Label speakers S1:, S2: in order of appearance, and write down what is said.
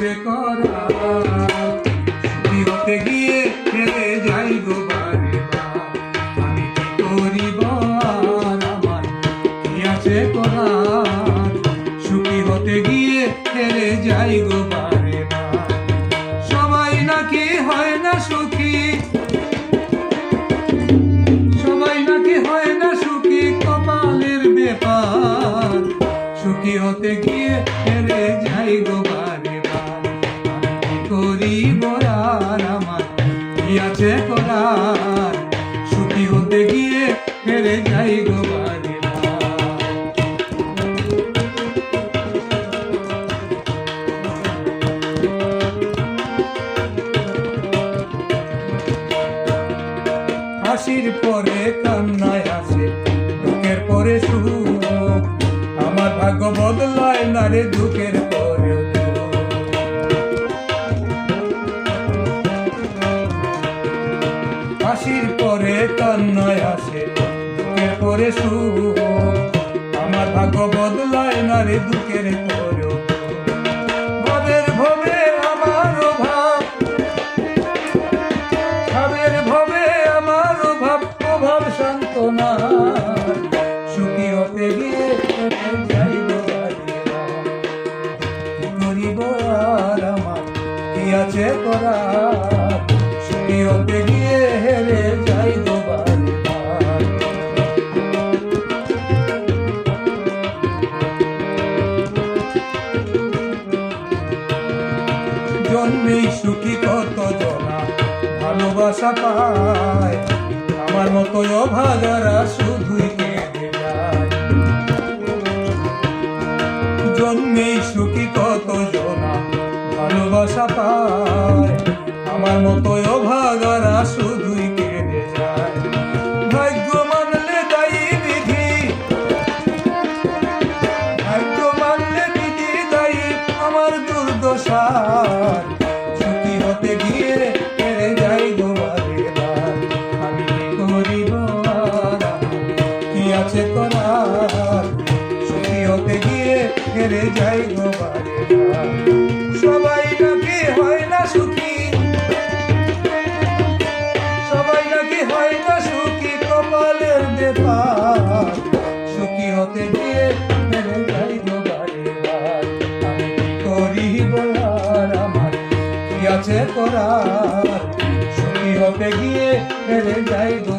S1: আছে করা, সুখী হতে গিয়ে হেরে যাই গো বারে বার। আমি কি করিব আর আমার কি আছে করা, সুখী হতে গিয়ে হেরে যাই গো বারে বার। সবাই নাকি হয় না সুখী, সবাই নাকি হয় না সুখী, কপালের ব্যাপার। সুখী হতে গিয়ে হেরে যাই গো বারে বার। আমি কি করিব আর আমার কি আছে করার, সুখী হতে গিয়ে হেরে যাই গো বারে বার। হাসির পরে কান্নায় আসে, দুঃখের পরে সুখ। আমার ভাগ্য বদলায় না রে দুঃখের পরেও। হাসির পরে কান্নায় আসে, দুঃখের পরে সুখ। আমার ভাগ্য বদলায় না রে দুঃখের পরেও। ভাবের ভবে আমার অভাব, ভাবের ভবে আমার অভাব, অভাব শান্ত না। সুখী হতে গিয়ে যাই গো বারে বার। কি করিব আর আমার কি আছে করার, সুখী হতে গিয়ে হেরে যাই গো বারে বার। জন্মেই সুখী কত জনা ভালোবাসা পায়, আমার মতো অভাগারা শুধুই কেঁদে যায়। জন্মেই সুখী কত জনা ভালোবাসা পায়, আমার মতো অভাগারা শুধুই কেঁদে যায়। ভাগ্য মানলে দায়ী বিধি, ভাগ্য মানলে বিধি দায়ী আমার দুর্দশার। সুখী হতে গিয়ে হেরে যাই গো বারে বার। আমি কি করিব আর কি আছে করার, সুখী হতে গিয়ে হেরে যাই গো বারে বার। সবাই নাকি হয় না সুখী, সবাই নাকি হয় না সুখী, কপালের ব্যাপার। সুখী হতে গিয়ে হেরে যাই গো বারে বার। আমি কি করিব আর আমার কি আছে করার, সুখী হতে গিয়ে হেরে যাই গো